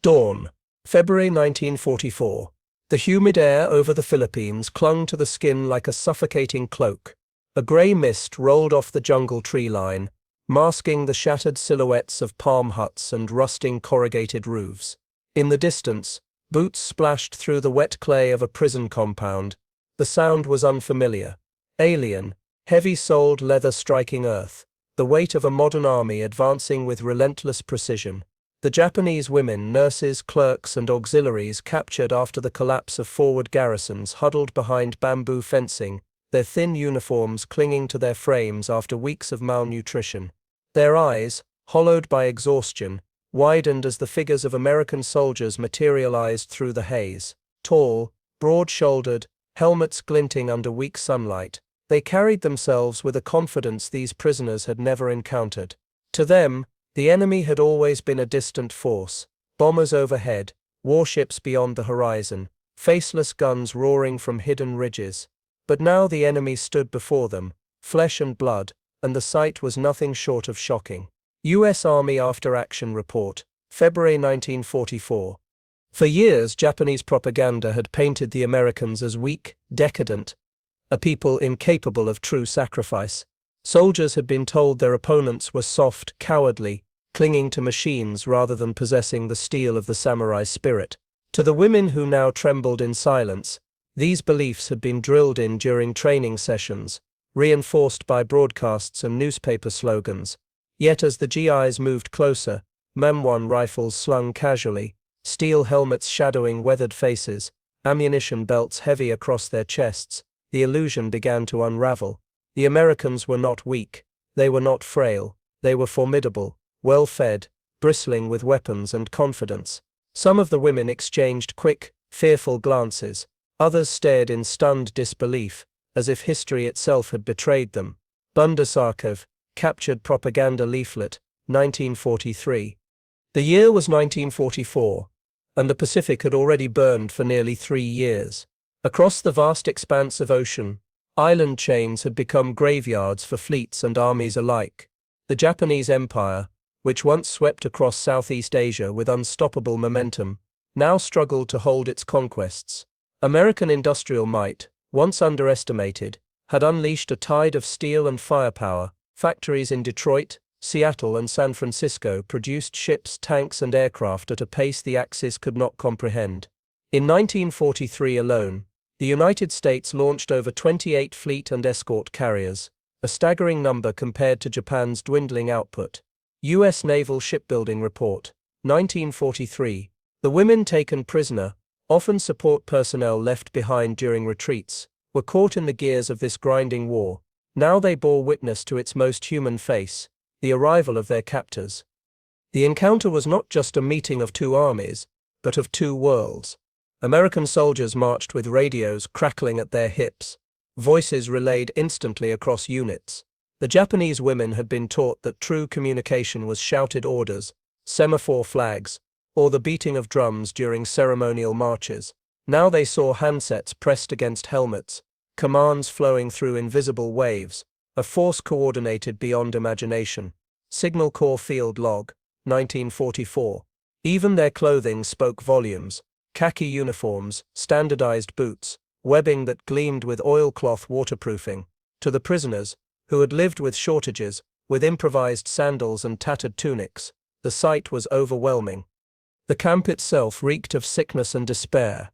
Dawn, February 1944. The humid air over the Philippines clung to the skin like a suffocating cloak. A grey mist rolled off the jungle tree line, masking the shattered silhouettes of palm huts and rusting corrugated roofs. In the distance, boots splashed through the wet clay of a prison compound. The sound was unfamiliar, alien, heavy-soled leather striking earth, the weight of a modern army advancing with relentless precision. The Japanese women, nurses, clerks, and auxiliaries captured after the collapse of forward garrisons huddled behind bamboo fencing, their thin uniforms clinging to their frames after weeks of malnutrition. Their eyes, hollowed by exhaustion, widened as the figures of American soldiers materialized through the haze. Tall, broad-shouldered, helmets glinting under weak sunlight, they carried themselves with a confidence these prisoners had never encountered. To them, the enemy had always been a distant force, bombers overhead, warships beyond the horizon, faceless guns roaring from hidden ridges. But now the enemy stood before them, flesh and blood, and the sight was nothing short of shocking. U.S. Army After Action Report, February 1944. For years, Japanese propaganda had painted the Americans as weak, decadent, a people incapable of true sacrifice. Soldiers had been told their opponents were soft, cowardly, clinging to machines rather than possessing the steel of the samurai spirit. To the women who now trembled in silence, these beliefs had been drilled in during training sessions, reinforced by broadcasts and newspaper slogans. Yet as the GIs moved closer, M1 rifles slung casually, steel helmets shadowing weathered faces, ammunition belts heavy across their chests, the illusion began to unravel. The Americans were not weak, they were not frail, they were formidable, well-fed, bristling with weapons and confidence. Some of the women exchanged quick, fearful glances. Others stared in stunned disbelief, as if history itself had betrayed them. Bundesarchiv, captured propaganda leaflet, 1943. The year was 1944, and the Pacific had already burned for nearly 3 years. Across the vast expanse of ocean, island chains had become graveyards for fleets and armies alike. The Japanese Empire, which once swept across Southeast Asia with unstoppable momentum, now struggled to hold its conquests. American industrial might, once underestimated, had unleashed a tide of steel and firepower. Factories in Detroit, Seattle, and San Francisco produced ships, tanks, and aircraft at a pace the Axis could not comprehend. In 1943 alone, the United States launched over 28 fleet and escort carriers, a staggering number compared to Japan's dwindling output. U.S. Naval Shipbuilding Report, 1943. The women taken prisoner, often support personnel left behind during retreats, were caught in the gears of this grinding war. Now they bore witness to its most human face, the arrival of their captors. The encounter was not just a meeting of two armies, but of two worlds. American soldiers marched with radios crackling at their hips, voices relayed instantly across units. The Japanese women had been taught that true communication was shouted orders, semaphore flags, or the beating of drums during ceremonial marches. Now they saw handsets pressed against helmets, commands flowing through invisible waves, a force coordinated beyond imagination. Signal Corps Field Log, 1944. Even their clothing spoke volumes: khaki uniforms, standardized boots, webbing that gleamed with oilcloth waterproofing. To the prisoners, who had lived with shortages, with improvised sandals and tattered tunics, the sight was overwhelming. The camp itself reeked of sickness and despair.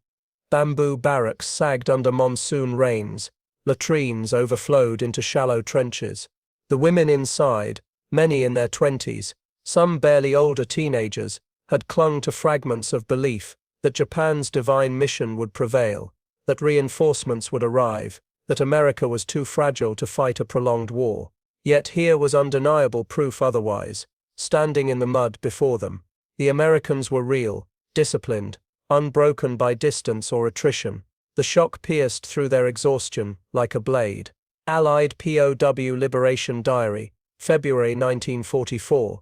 Bamboo barracks sagged under monsoon rains, latrines overflowed into shallow trenches. The women inside, many in their 20s, some barely older teenagers, had clung to fragments of belief that Japan's divine mission would prevail, that reinforcements would arrive, that America was too fragile to fight a prolonged war. Yet here was undeniable proof otherwise, standing in the mud before them. The Americans were real, disciplined, unbroken by distance or attrition. The shock pierced through their exhaustion like a blade. Allied POW Liberation Diary, February 1944.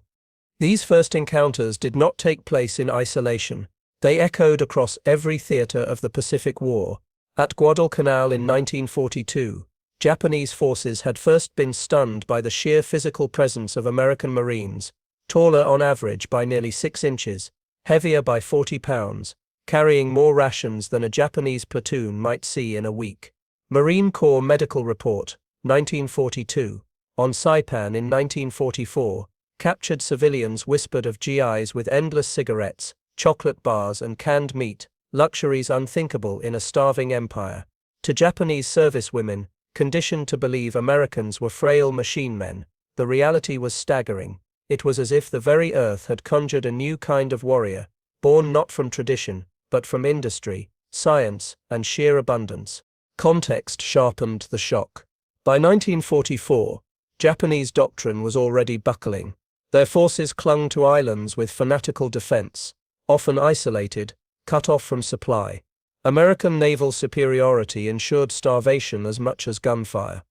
These first encounters did not take place in isolation. They echoed across every theater of the Pacific War. At Guadalcanal in 1942, Japanese forces had first been stunned by the sheer physical presence of American Marines, taller on average by nearly 6 inches, heavier by 40 pounds, carrying more rations than a Japanese platoon might see in a week. Marine Corps Medical Report, 1942. On Saipan in 1944, captured civilians whispered of GIs with endless cigarettes, chocolate bars and canned meat, luxuries unthinkable in a starving empire. To Japanese servicewomen, conditioned to believe Americans were frail machine men, the reality was staggering. It was as if the very earth had conjured a new kind of warrior, born not from tradition, but from industry, science, and sheer abundance. Context sharpened the shock. By 1944, Japanese doctrine was already buckling. Their forces clung to islands with fanatical defense, often isolated, cut off from supply. American naval superiority ensured starvation as much as gunfire.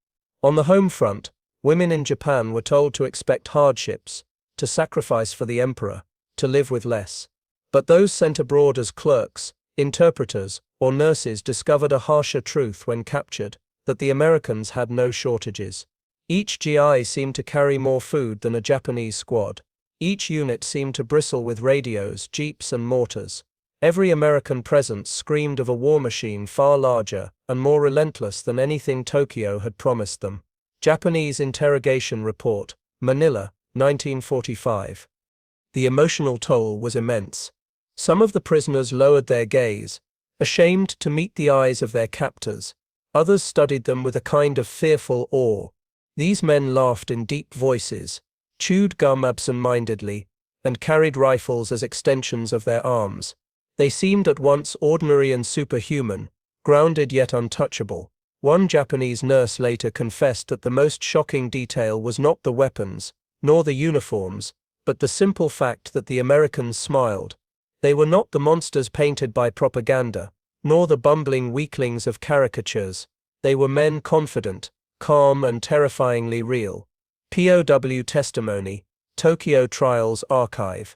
On the home front, women in Japan were told to expect hardships, to sacrifice for the emperor, to live with less. But those sent abroad as clerks, interpreters, or nurses discovered a harsher truth when captured, that the Americans had no shortages. Each GI seemed to carry more food than a Japanese squad. Each unit seemed to bristle with radios, jeeps and mortars. Every American presence screamed of a war machine far larger and more relentless than anything Tokyo had promised them. Japanese Interrogation Report, Manila, 1945. The emotional toll was immense. Some of the prisoners lowered their gaze, ashamed to meet the eyes of their captors. Others studied them with a kind of fearful awe. These men laughed in deep voices, chewed gum absent-mindedly, and carried rifles as extensions of their arms. They seemed at once ordinary and superhuman, grounded yet untouchable. One Japanese nurse later confessed that the most shocking detail was not the weapons, nor the uniforms, but the simple fact that the Americans smiled. They were not the monsters painted by propaganda, nor the bumbling weaklings of caricatures. They were men confident, calm and terrifyingly real. POW testimony, Tokyo Trials Archive.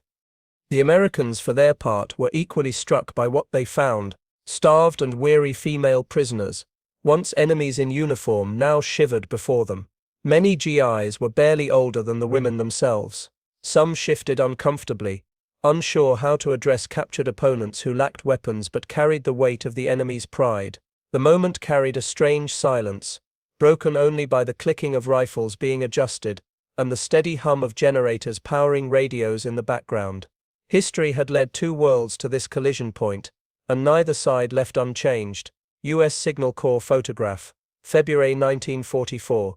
The Americans, for their part, were equally struck by what they found. Starved and weary female prisoners, once enemies in uniform, now shivered before them. Many GIs were barely older than the women themselves. Some shifted uncomfortably, unsure how to address captured opponents who lacked weapons but carried the weight of the enemy's pride. The moment carried a strange silence, broken only by the clicking of rifles being adjusted and the steady hum of generators powering radios in the background. History had led two worlds to this collision point, and neither side left unchanged. U.S. Signal Corps photograph, February 1944.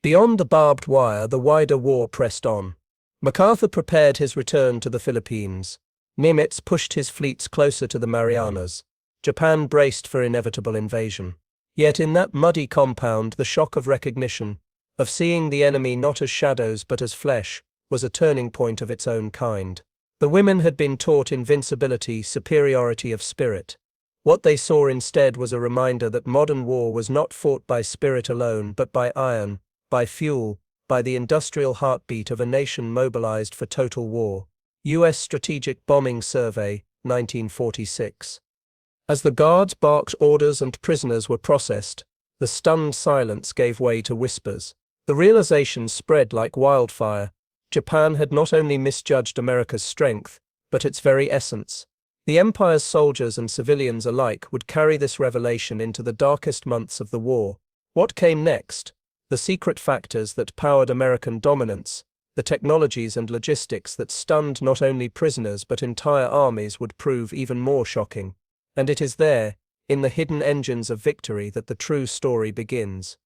Beyond the barbed wire, the wider war pressed on. MacArthur prepared his return to the Philippines. Nimitz pushed his fleets closer to the Marianas. Japan braced for inevitable invasion. Yet in that muddy compound, the shock of recognition, of seeing the enemy not as shadows but as flesh, was a turning point of its own kind. The women had been taught invincibility, superiority of spirit. What they saw instead was a reminder that modern war was not fought by spirit alone but by iron, by fuel, by the industrial heartbeat of a nation mobilized for total war. U.S. Strategic Bombing Survey, 1946. As the guards barked orders and prisoners were processed, the stunned silence gave way to whispers. The realization spread like wildfire. Japan had not only misjudged America's strength, but its very essence. The empire's soldiers and civilians alike would carry this revelation into the darkest months of the war. What came next? The secret factors that powered American dominance, the technologies and logistics that stunned not only prisoners but entire armies would prove even more shocking. And it is there, in the hidden engines of victory, that the true story begins.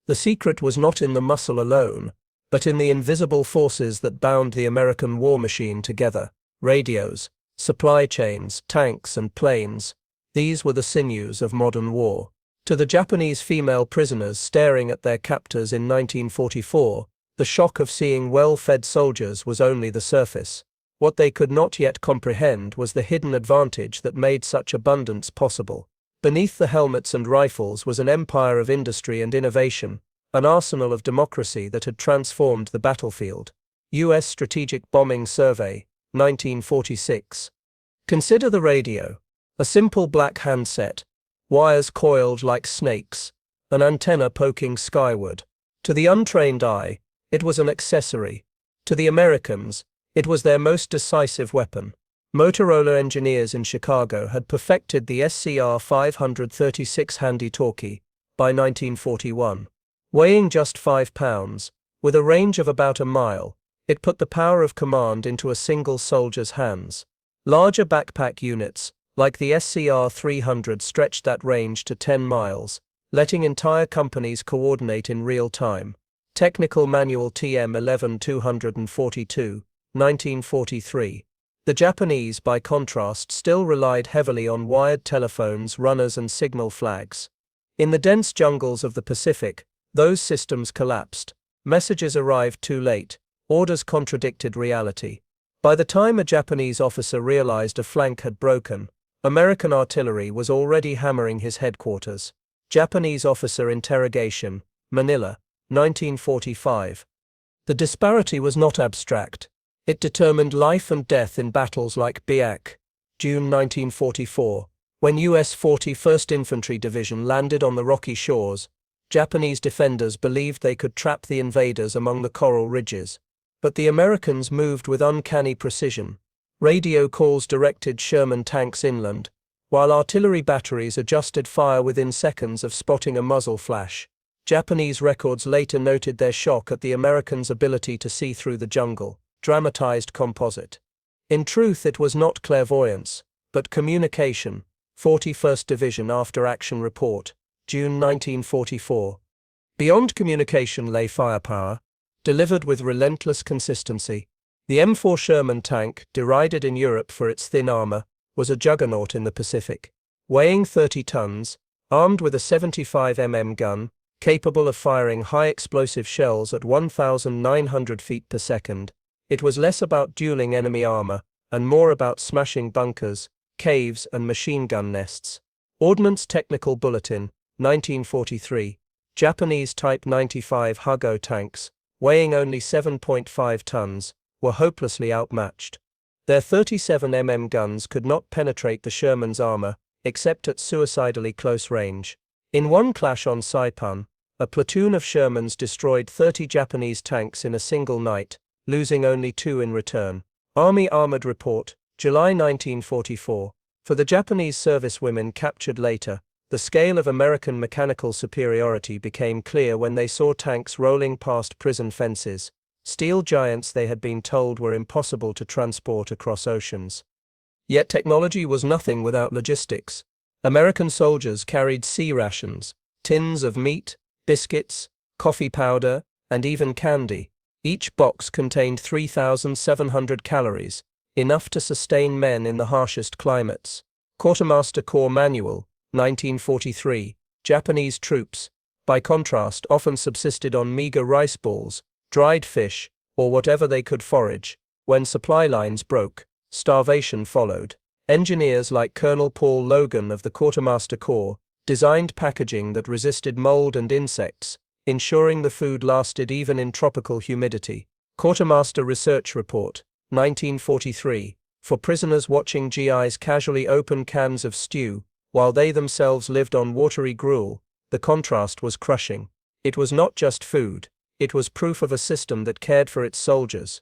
The secret was not in the muscle alone, but in the invisible forces that bound the American war machine together. Radios, supply chains, tanks and planes. These were the sinews of modern war. To the Japanese female prisoners staring at their captors in 1944, the shock of seeing well-fed soldiers was only the surface. What they could not yet comprehend was the hidden advantage that made such abundance possible. Beneath the helmets and rifles was an empire of industry and innovation, an arsenal of democracy that had transformed the battlefield. U.S. Strategic Bombing Survey, 1946. Consider the radio. A simple black handset, wires coiled like snakes, an antenna poking skyward. To the untrained eye, it was an accessory. To the Americans, it was their most decisive weapon. Motorola engineers in Chicago had perfected the SCR 536 handy talkie by 1941. Weighing just 5 pounds, with a range of about a mile, it put the power of command into a single soldier's hands. Larger backpack units, like the SCR 300, stretched that range to 10 miles, letting entire companies coordinate in real time. Technical Manual TM 11242, 1943. The Japanese, by contrast, still relied heavily on wired telephones, runners, and signal flags. In the dense jungles of the Pacific, those systems collapsed. Messages arrived too late. Orders contradicted reality. By the time a Japanese officer realized a flank had broken, American artillery was already hammering his headquarters. Japanese officer interrogation, Manila, 1945. The disparity was not abstract. It determined life and death in battles like Biak, June 1944, when U.S. 41st Infantry Division landed on the rocky shores. Japanese defenders believed they could trap the invaders among the coral ridges. But the Americans moved with uncanny precision. Radio calls directed Sherman tanks inland, while artillery batteries adjusted fire within seconds of spotting a muzzle flash. Japanese records later noted their shock at the Americans' ability to see through the jungle. Dramatized composite. In truth, it was not clairvoyance, but communication. 41st Division After Action Report, June 1944. Beyond communication lay firepower, delivered with relentless consistency. The M4 Sherman tank, derided in Europe for its thin armor, was a juggernaut in the Pacific. Weighing 30 tons, armed with a 75 mm gun, capable of firing high explosive shells at 1,900 feet per second, it was less about dueling enemy armor, and more about smashing bunkers, caves, and machine gun nests. Ordnance Technical Bulletin, 1943. Japanese Type 95 Hugo tanks, weighing only 7.5 tons, were hopelessly outmatched. Their 37 mm guns could not penetrate the Sherman's armor, except at suicidally close range. In one clash on Saipan, a platoon of Shermans destroyed 30 Japanese tanks in a single night, losing only 2 in return. Army Armored Report, July 1944. For the Japanese servicewomen captured later, the scale of American mechanical superiority became clear when they saw tanks rolling past prison fences, steel giants they had been told were impossible to transport across oceans. Yet technology was nothing without logistics. American soldiers carried sea rations, tins of meat, biscuits, coffee powder, and even candy. Each box contained 3,700 calories, enough to sustain men in the harshest climates. Quartermaster Corps Manual, 1943. Japanese troops, by contrast, often subsisted on meager rice balls, dried fish, or whatever they could forage. When supply lines broke, starvation followed. Engineers like Colonel Paul Logan of the Quartermaster Corps designed packaging that resisted mold and insects, ensuring the food lasted even in tropical humidity. Quartermaster Research Report, 1943. For prisoners watching GIs casually open cans of stew, while they themselves lived on watery gruel, the contrast was crushing. It was not just food, it was proof of a system that cared for its soldiers.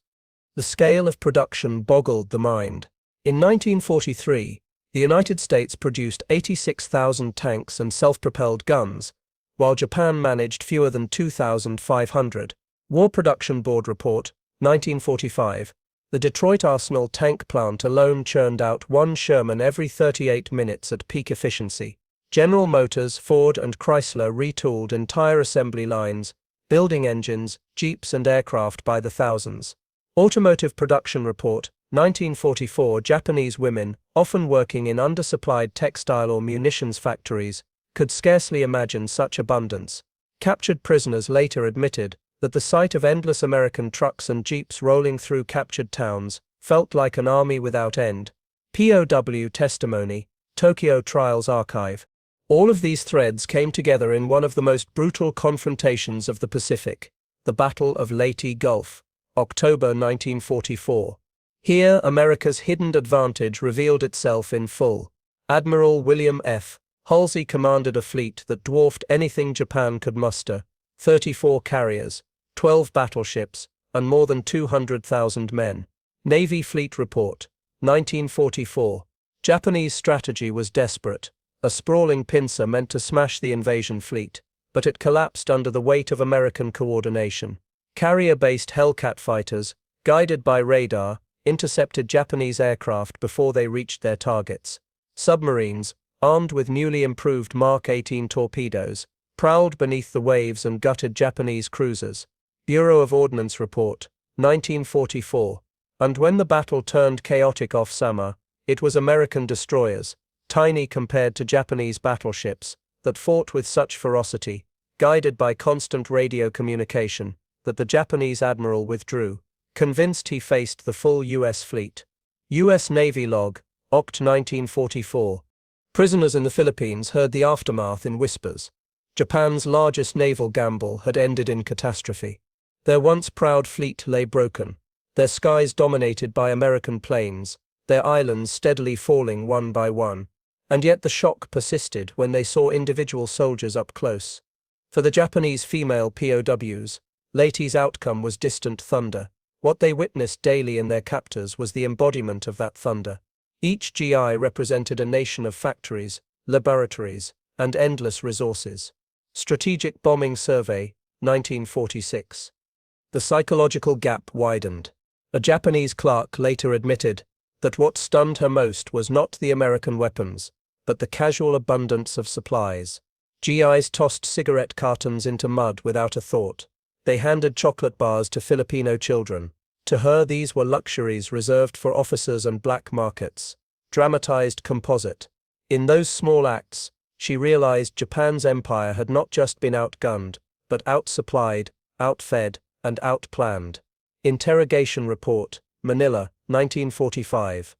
The scale of production boggled the mind. In 1943, the United States produced 86,000 tanks and self-propelled guns, while Japan managed fewer than 2,500. War Production Board Report, 1945. The Detroit Arsenal tank plant alone churned out 1 Sherman every 38 minutes at peak efficiency. General Motors, Ford, and Chrysler retooled entire assembly lines, building engines, jeeps, and aircraft by the thousands. Automotive Production Report, 1944. Japanese women, often working in undersupplied textile or munitions factories, could scarcely imagine such abundance. Captured prisoners later admitted that the sight of endless American trucks and jeeps rolling through captured towns felt like an army without end. POW testimony, Tokyo Trials Archive. All of these threads came together in one of the most brutal confrontations of the Pacific, the Battle of Leyte Gulf, October 1944. Here, America's hidden advantage revealed itself in full. Admiral William F. Halsey commanded a fleet that dwarfed anything Japan could muster: 34 carriers, 12 battleships, and more than 200,000 men. Navy Fleet Report, 1944. Japanese strategy was desperate. A sprawling pincer meant to smash the invasion fleet, but it collapsed under the weight of American coordination. Carrier-based Hellcat fighters, guided by radar, intercepted Japanese aircraft before they reached their targets. Submarines, armed with newly improved Mark 18 torpedoes, prowled beneath the waves and gutted Japanese cruisers. Bureau of Ordnance Report, 1944. And when the battle turned chaotic off Sama, it was American destroyers, tiny compared to Japanese battleships, that fought with such ferocity, guided by constant radio communication, that the Japanese admiral withdrew, convinced he faced the full U.S. fleet. U.S. Navy log, Oct. 1944. Prisoners in the Philippines heard the aftermath in whispers. Japan's largest naval gamble had ended in catastrophe. Their once proud fleet lay broken, their skies dominated by American planes, their islands steadily falling one by one. And yet the shock persisted when they saw individual soldiers up close. For the Japanese female POWs, Leyte's outcome was distant thunder. What they witnessed daily in their captors was the embodiment of that thunder. Each GI represented a nation of factories, laboratories, and endless resources. Strategic Bombing Survey, 1946. The psychological gap widened. A Japanese clerk later admitted that what stunned her most was not the American weapons, but the casual abundance of supplies. GIs tossed cigarette cartons into mud without a thought. They handed chocolate bars to Filipino children. To her, these were luxuries reserved for officers and black markets. Dramatized composite. In those small acts, she realized Japan's empire had not just been outgunned, but outsupplied, outfed, and outplanned. Interrogation Report, Manila, 1945.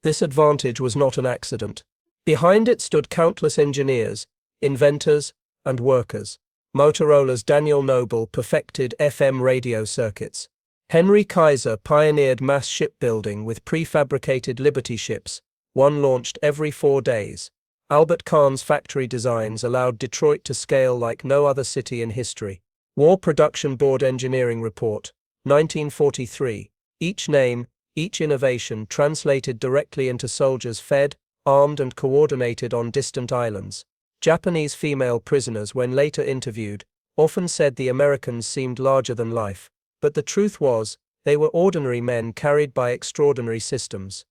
This advantage was not an accident. Behind it stood countless engineers, inventors, and workers. Motorola's Daniel Noble perfected FM radio circuits. Henry Kaiser pioneered mass shipbuilding with prefabricated Liberty ships, one launched every 4 days. Albert Kahn's factory designs allowed Detroit to scale like no other city in history. War Production Board Engineering Report, 1943. Each name, each innovation translated directly into soldiers fed, armed and coordinated on distant islands. Japanese female prisoners, when later interviewed, often said the Americans seemed larger than life, but the truth was, they were ordinary men carried by extraordinary systems.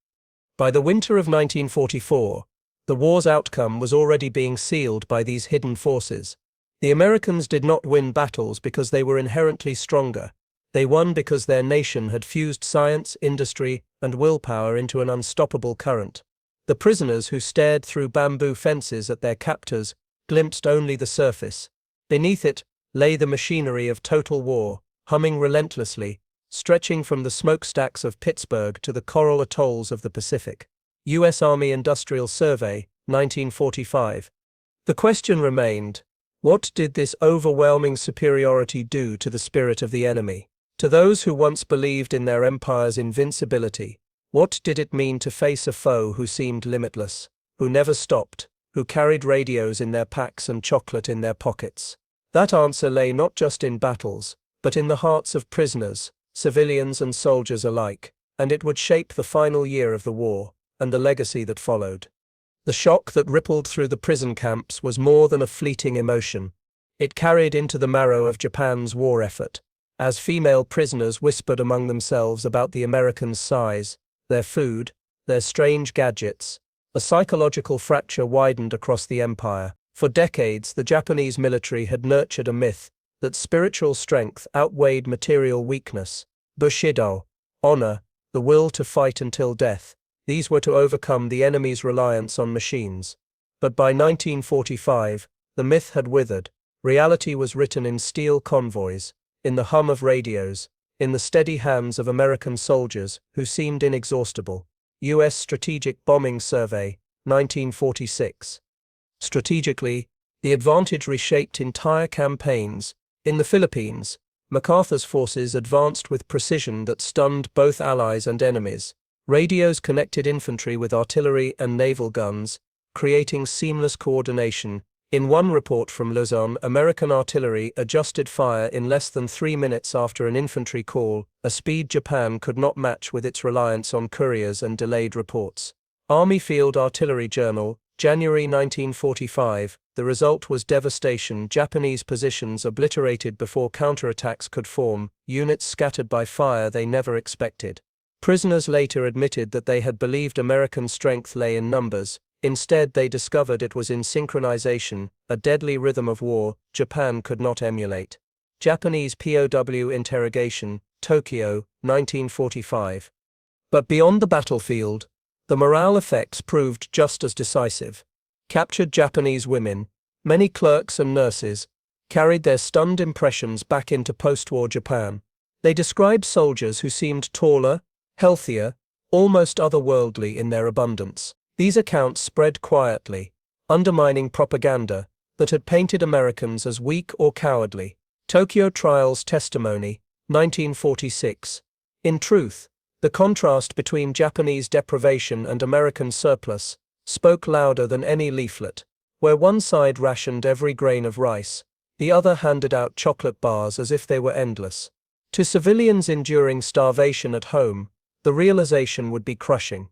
By the winter of 1944, the war's outcome was already being sealed by these hidden forces. The Americans did not win battles because they were inherently stronger. They won because their nation had fused science, industry, and willpower into an unstoppable current. The prisoners who stared through bamboo fences at their captors glimpsed only the surface. Beneath it lay the machinery of total war, humming relentlessly, stretching from the smokestacks of Pittsburgh to the coral atolls of the Pacific. U.S. Army Industrial Survey, 1945. The question remained, what did this overwhelming superiority do to the spirit of the enemy? To those who once believed in their empire's invincibility, what did it mean to face a foe who seemed limitless, who never stopped, who carried radios in their packs and chocolate in their pockets? That answer lay not just in battles, but in the hearts of prisoners, civilians and soldiers alike, and it would shape the final year of the war, and the legacy that followed. The shock that rippled through the prison camps was more than a fleeting emotion. It carried into the marrow of Japan's war effort. As female prisoners whispered among themselves about the Americans' size, their food, their strange gadgets, a psychological fracture widened across the empire. For decades, the Japanese military had nurtured a myth that spiritual strength outweighed material weakness. Bushido, honor, the will to fight until death. These were to overcome the enemy's reliance on machines. But by 1945, the myth had withered. Reality was written in steel convoys, in the hum of radios, in the steady hands of American soldiers who seemed inexhaustible. U.S. Strategic Bombing Survey, 1946. Strategically, the advantage reshaped entire campaigns. In the Philippines, MacArthur's forces advanced with precision that stunned both allies and enemies. Radios connected infantry with artillery and naval guns, creating seamless coordination, In one report from Luzon, American artillery adjusted fire in less than 3 minutes after an infantry call, a speed Japan could not match with its reliance on couriers and delayed reports. Army Field Artillery Journal, January 1945, the result was devastation. Japanese positions obliterated before counterattacks could form, units scattered by fire they never expected. Prisoners later admitted that they had believed American strength lay in numbers. Instead, they discovered it was in synchronization, a deadly rhythm of war Japan could not emulate. Japanese POW interrogation, Tokyo, 1945. But beyond the battlefield, the morale effects proved just as decisive. Captured Japanese women, many clerks and nurses, carried their stunned impressions back into post-war Japan. They described soldiers who seemed taller, healthier, almost otherworldly in their abundance. These accounts spread quietly, undermining propaganda that had painted Americans as weak or cowardly. Tokyo Trials Testimony, 1946. In truth, the contrast between Japanese deprivation and American surplus spoke louder than any leaflet. Where one side rationed every grain of rice, the other handed out chocolate bars as if they were endless. To civilians enduring starvation at home, the realization would be crushing.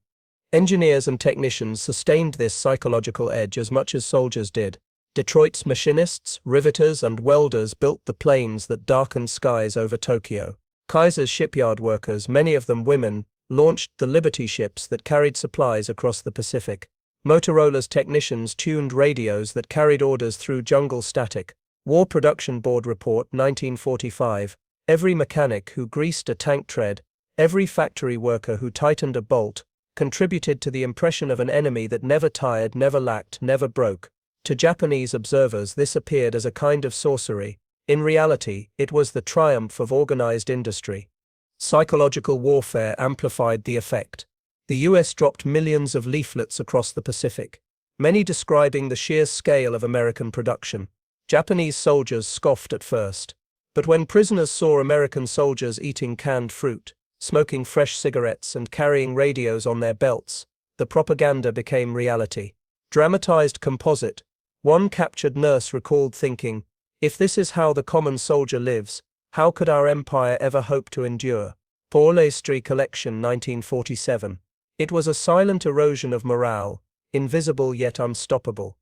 Engineers and technicians sustained this psychological edge as much as soldiers did. Detroit's machinists, riveters, and welders built the planes that darkened skies over Tokyo. Kaiser's shipyard workers, many of them women, launched the Liberty ships that carried supplies across the Pacific. Motorola's technicians tuned radios that carried orders through jungle static. War Production Board Report, 1945. Every mechanic who greased a tank tread, every factory worker who tightened a bolt, contributed to the impression of an enemy that never tired, never lacked, never broke. To Japanese observers, this appeared as a kind of sorcery. In reality, it was the triumph of organized industry. Psychological warfare amplified the effect. The US dropped millions of leaflets across the Pacific, many describing the sheer scale of American production. Japanese soldiers scoffed at first, but when prisoners saw American soldiers eating canned fruit, smoking fresh cigarettes, and carrying radios on their belts, the propaganda became reality. Dramatized composite. One captured nurse recalled thinking, "If this is how the common soldier lives, how could our empire ever hope to endure?" Paulestri Collection, 1947. It was a silent erosion of morale, invisible yet unstoppable.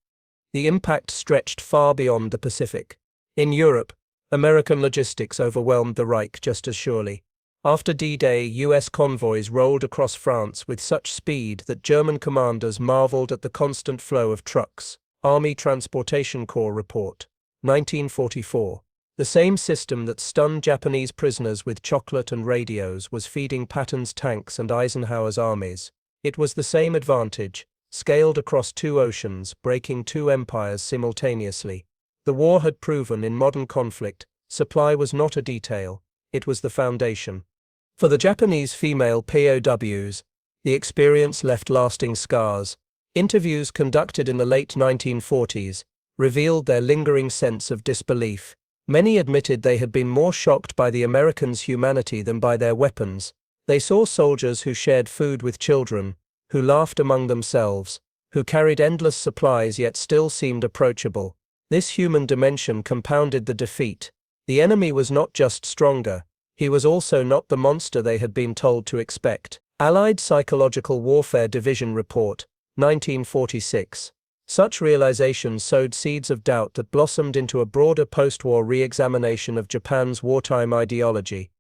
The impact stretched far beyond the Pacific. In Europe, American logistics overwhelmed the Reich just as surely. After D-Day, US convoys rolled across France with such speed that German commanders marveled at the constant flow of trucks. Army Transportation Corps Report, 1944. The same system that stunned Japanese prisoners with chocolate and radios was feeding Patton's tanks and Eisenhower's armies. It was the same advantage, scaled across two oceans, breaking two empires simultaneously. The war had proven in modern conflict, supply was not a detail, it was the foundation. For the Japanese female POWs, the experience left lasting scars. Interviews conducted in the late 1940s revealed their lingering sense of disbelief. Many admitted they had been more shocked by the Americans' humanity than by their weapons. They saw soldiers who shared food with children, who laughed among themselves, who carried endless supplies yet still seemed approachable. This human dimension compounded the defeat. The enemy was not just stronger, he was also not the monster they had been told to expect. Allied Psychological Warfare Division Report, 1946. Such realizations sowed seeds of doubt that blossomed into a broader post-war re-examination of Japan's wartime ideology.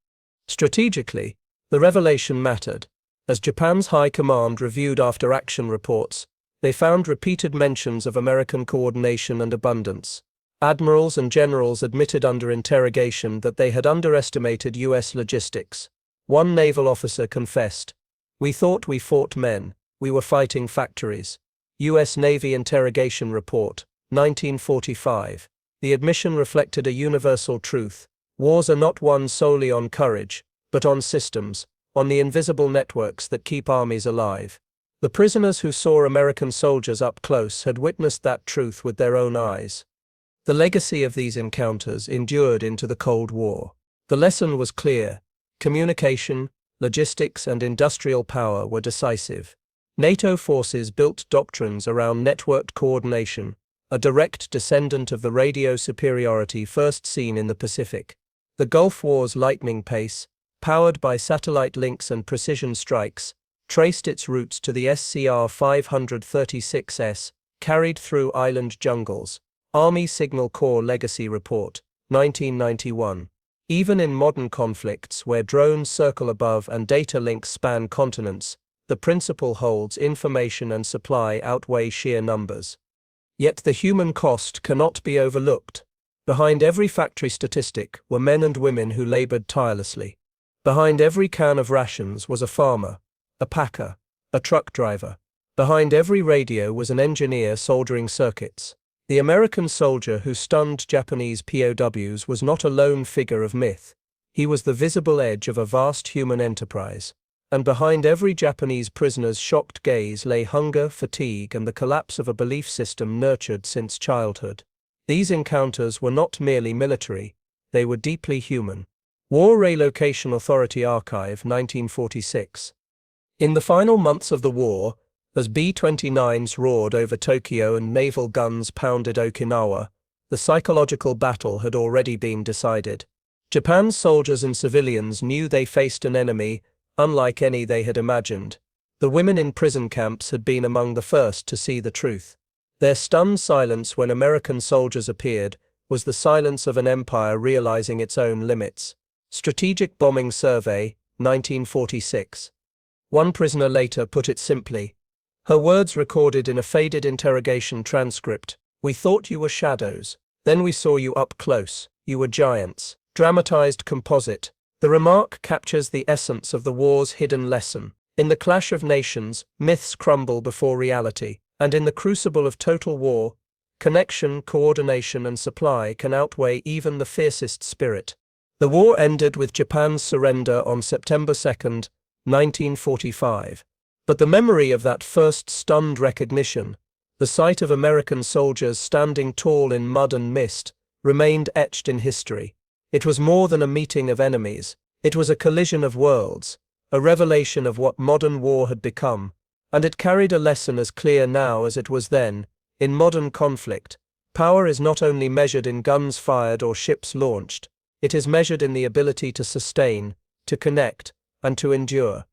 Strategically, the revelation mattered. As Japan's High Command reviewed after-action reports, they found repeated mentions of American coordination and abundance. Admirals and generals admitted under interrogation that they had underestimated US logistics. One naval officer confessed, "We thought we fought men, we were fighting factories." US Navy Interrogation Report, 1945. The admission reflected a universal truth. Wars are not won solely on courage, but on systems, on the invisible networks that keep armies alive. The prisoners who saw American soldiers up close had witnessed that truth with their own eyes. The legacy of these encounters endured into the Cold War. The lesson was clear. Communication, logistics, and industrial power were decisive. NATO forces built doctrines around networked coordination, a direct descendant of the radio superiority first seen in the Pacific. The Gulf War's lightning pace, powered by satellite links and precision strikes, traced its roots to the SCR 536S, carried through island jungles. Army Signal Corps Legacy Report, 1991. Even in modern conflicts where drones circle above and data links span continents, the principle holds: information and supply outweigh sheer numbers. Yet the human cost cannot be overlooked. Behind every factory statistic were men and women who labored tirelessly. Behind every can of rations was a farmer, a packer, a truck driver. Behind every radio was an engineer soldering circuits. The American soldier who stunned Japanese POWs was not a lone figure of myth. He was the visible edge of a vast human enterprise. And behind every Japanese prisoner's shocked gaze lay hunger, fatigue, and the collapse of a belief system nurtured since childhood. These encounters were not merely military, they were deeply human. War Relocation Authority Archive, 1946. In the final months of the war, as B-29s roared over Tokyo and naval guns pounded Okinawa, the psychological battle had already been decided. Japan's soldiers and civilians knew they faced an enemy unlike any they had imagined. The women in prison camps had been among the first to see the truth. Their stunned silence when American soldiers appeared was the silence of an empire realizing its own limits. Strategic Bombing Survey, 1946. One prisoner later put it simply. Her words recorded in a faded interrogation transcript: "We thought you were shadows. Then we saw you up close. You were giants." Dramatized composite. The remark captures the essence of the war's hidden lesson. In the clash of nations, myths crumble before reality, and in the crucible of total war, connection, coordination, and supply can outweigh even the fiercest spirit. The war ended with Japan's surrender on September 2, 1945. But the memory of that first stunned recognition, the sight of American soldiers standing tall in mud and mist, remained etched in history. It was more than a meeting of enemies. It was a collision of worlds, a revelation of what modern war had become, and it carried a lesson as clear now as it was then. In modern conflict, power is not only measured in guns fired or ships launched, it is measured in the ability to sustain, to connect, and to endure.